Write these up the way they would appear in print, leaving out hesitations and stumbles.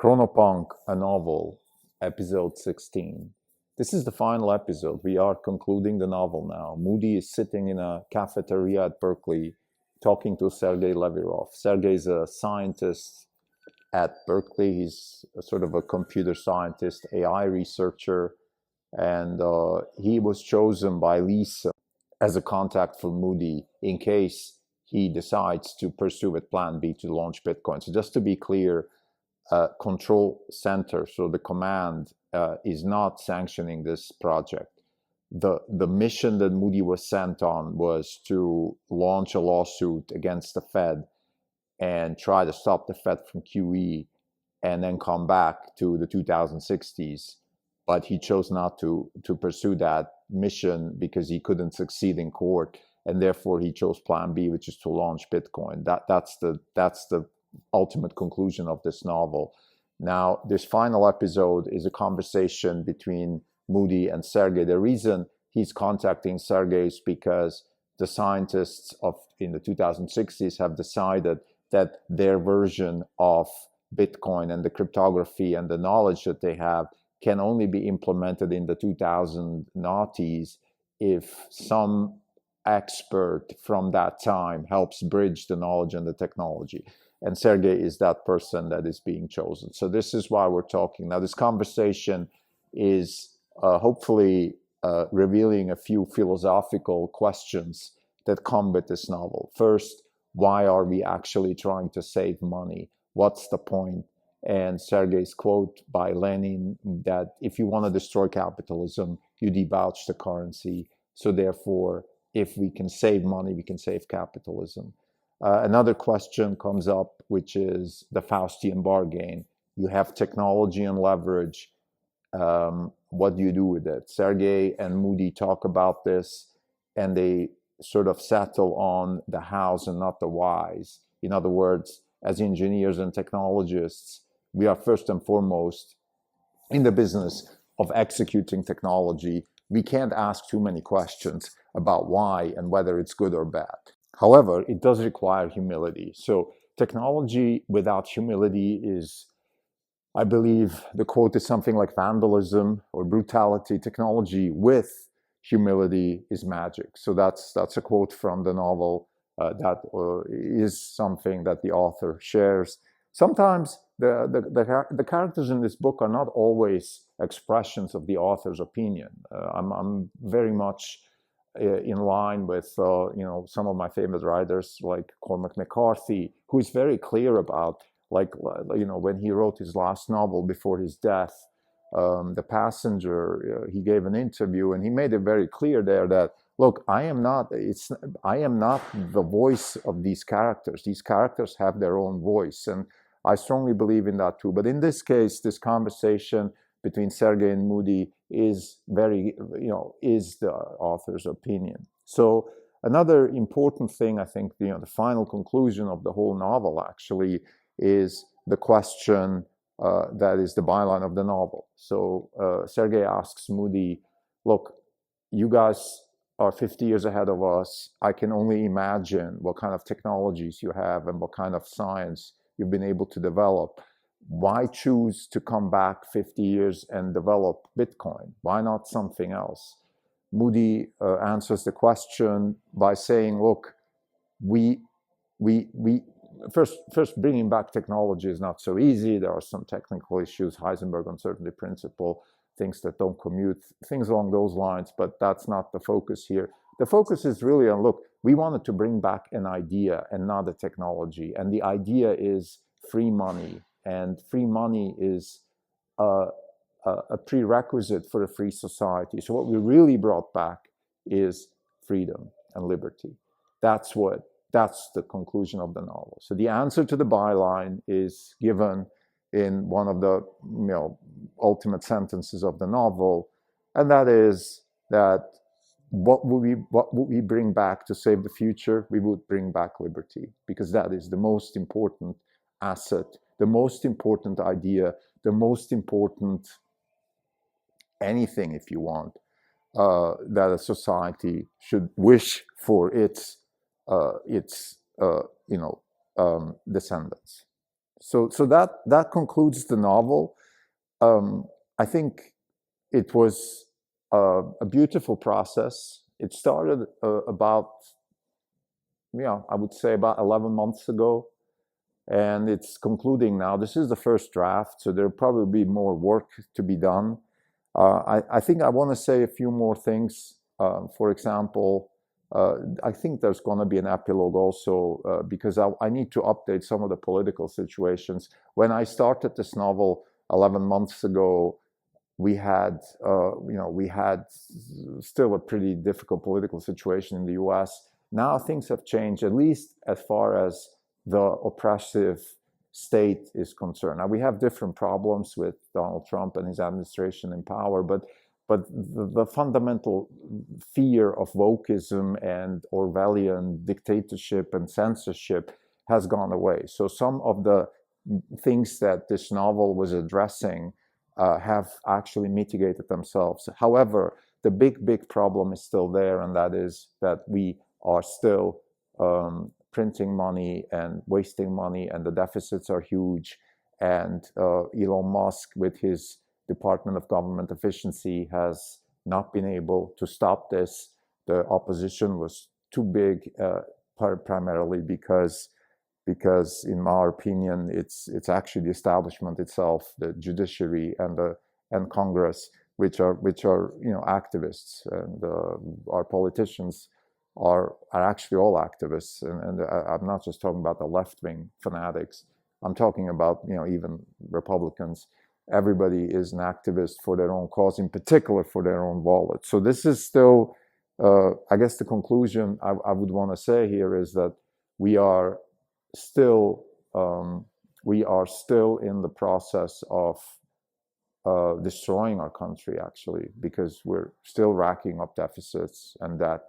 Chronopunk, a novel, episode 16. This is the final episode. We are concluding the novel now. Mody is sitting in a cafeteria at Berkeley talking to Sergey Levirov. Sergey is a scientist at Berkeley. He's sort of a computer scientist, AI researcher, and he was chosen by Lisa as a contact for Mody in case he decides to pursue with Plan B to launch Bitcoin. So just to be clear, control center, so the command is not sanctioning this project. The mission that Mody was sent on was to launch a lawsuit against the Fed and try to stop the Fed from QE and then come back to the 2060s. But he chose not to pursue that mission because he couldn't succeed in court, and therefore he chose Plan B, which is to launch Bitcoin. That's the ultimate conclusion of this novel. Now, this final episode is a conversation between Mody and Sergey. The reason he's contacting Sergey is because the scientists in the 2060s have decided that their version of Bitcoin and the cryptography and the knowledge that they have can only be implemented in the 2000s if some expert from that time helps bridge the knowledge and the technology. And Sergey is that person that is being chosen. So this is why we're talking. Now, this conversation is hopefully revealing a few philosophical questions that come with this novel. First, why are we actually trying to save money? What's the point? And Sergey's quote by Lenin that if you want to destroy capitalism, you debauch the currency. So therefore, if we can save money, we can save capitalism. Another question comes up, which is the Faustian bargain. You have technology and leverage. What do you do with it? Sergey and Mody talk about this, and they sort of settle on the hows and not the whys. In other words, as engineers and technologists, we are first and foremost in the business of executing technology. We can't ask too many questions about why and whether it's good or bad. However, it does require humility. So technology without humility is, I believe, the quote is something like vandalism or brutality. Technology with humility is magic. So that's a quote from the novel that is something that the author shares. Sometimes the characters in this book are not always expressions of the author's opinion. I'm very much in line with some of my favorite writers like Cormac McCarthy, who is very clear about, when he wrote his last novel before his death, The Passenger, he gave an interview and he made it very clear there that, look, I am not the voice of these characters. These characters have their own voice, and I strongly believe in that too. But in this case, this conversation between Sergey and Mody is is the author's opinion. So another important thing, I think, the final conclusion of the whole novel actually is the question that is the byline of the novel. So Sergey asks Mody, look, you guys are 50 years ahead of us. I can only imagine what kind of technologies you have and what kind of science you've been able to develop. Why choose to come back 50 years and develop Bitcoin? Why not something else? Mody answers the question by saying, look, we first bringing back technology is not so easy. There are some technical issues, Heisenberg uncertainty principle, things that don't commute, things along those lines, but that's not the focus here. The focus is really on, look, we wanted to bring back an idea and not a technology. And the idea is free money. And free money is a prerequisite for a free society. So what we really brought back is freedom and liberty. That's the conclusion of the novel. So the answer to the byline is given in one of the ultimate sentences of the novel, and that is that what would we bring back to save the future? We would bring back liberty, because that is the most important asset, the most important idea, the most important anything, if you want, that a society should wish for its descendants. So that concludes the novel. I think it was a beautiful process. It started about, I would say about 11 months ago, and it's concluding now. This is the first draft, so there'll probably be more work to be done. I think I want to say a few more things. For example, I think there's going to be an epilogue also, because I need to update some of the political situations. When I started this novel 11 months ago, we had still a pretty difficult political situation in the US. Now things have changed, at least as far as the oppressive state is concerned. Now we have different problems with Donald Trump and his administration in power, but the fundamental fear of wokeism and Orwellian dictatorship and censorship has gone away. So some of the things that this novel was addressing have actually mitigated themselves. However, the big problem is still there, and that is that we are still printing money and wasting money, and the deficits are huge. And Elon Musk, with his Department of Government Efficiency, has not been able to stop this. The opposition was too big, primarily because in my opinion, it's actually the establishment itself, the judiciary and Congress, which are activists, and our politicians are actually all activists, and I'm not just talking about the left-wing fanatics. I'm talking about even Republicans. Everybody is an activist for their own cause, in particular for their own wallet. So this is still, I guess, the conclusion I would want to say here is that we are still in the process of destroying our country, actually, because we're still racking up deficits and debt,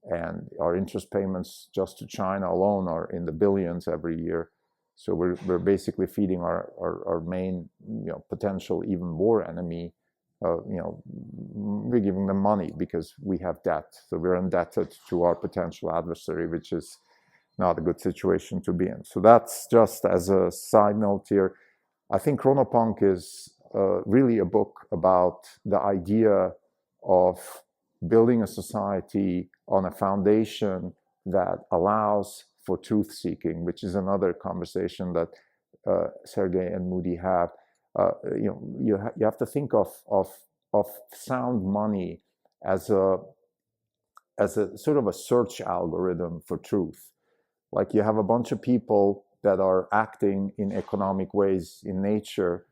and our interest payments just to China alone are in the billions every year. So we're basically feeding our main potential even war enemy. We're giving them money because we have debt. So we're indebted to our potential adversary, which is not a good situation to be in. So that's just as a side note here. I think Chronopunk is really a book about the idea of building a society on a foundation that allows for truth-seeking, which is another conversation that Sergey and Mody have. You have to think of sound money as a sort of a search algorithm for truth. Like you have a bunch of people that are acting in economic ways in nature,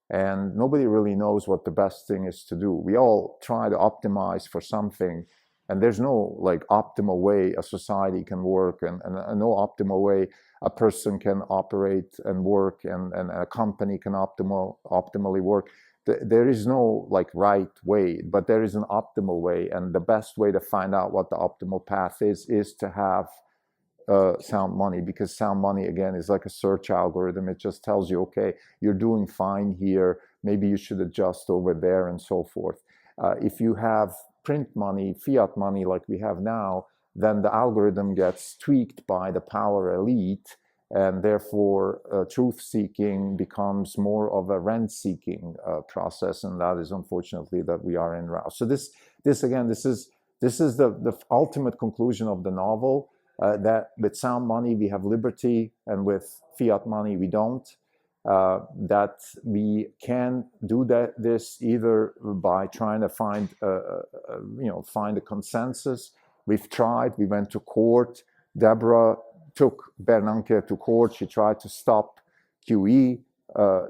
and nobody really knows what the best thing is to do. We all try to optimize for something, and there's no optimal way a society can work, and no optimal way a person can operate and work, and a company can optimally work. There is no right way, but there is an optimal way, and the best way to find out what the optimal path is to have sound money, because sound money, again, is like a search algorithm. It just tells you, okay, you're doing fine here, maybe you should adjust over there, and so forth. If you have print money, fiat money like we have now, then the algorithm gets tweaked by the power elite, and therefore truth-seeking becomes more of a rent-seeking process, and that is unfortunately that we are in now. So this is the ultimate conclusion of the novel. That with sound money we have liberty, and with fiat money we don't. That we can do this either by trying to find a consensus. We've tried. We went to court. Deborah took Bernanke to court. She tried to stop QE.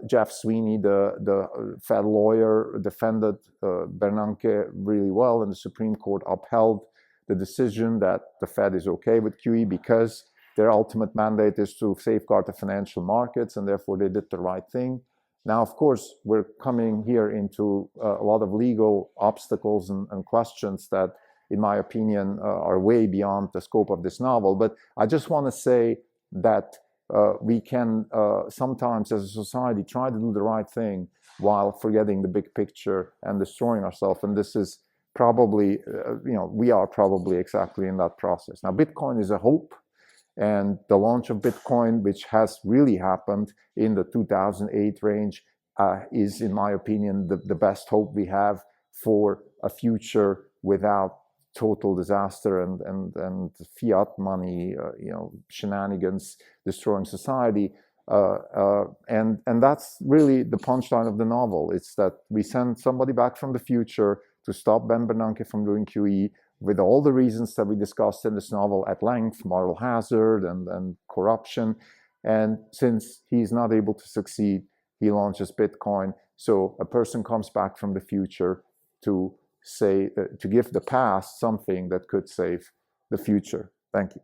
Jeff Sweeney, the Fed lawyer, defended Bernanke really well, and the Supreme Court upheld the decision that the Fed is okay with QE because their ultimate mandate is to safeguard the financial markets, and therefore they did the right thing. Now, of course, we're coming here into a lot of legal obstacles and questions that, in my opinion, are way beyond the scope of this novel. But I just want to say that we can sometimes, as a society, try to do the right thing while forgetting the big picture and destroying ourselves. And this is probably, we are probably exactly in that process. Now, Bitcoin is a hope, And the launch of Bitcoin, which has really happened in the 2008 range, is, in my opinion, the best hope we have for a future without total disaster and fiat money, shenanigans destroying society. And that's really the punchline of the novel. It's that we send somebody back from the future to stop Ben Bernanke from doing QE with all the reasons that we discussed in this novel at length, moral hazard and corruption. And since he's not able to succeed, he launches Bitcoin. So a person comes back from the future to say, to give the past something that could save the future. Thank you.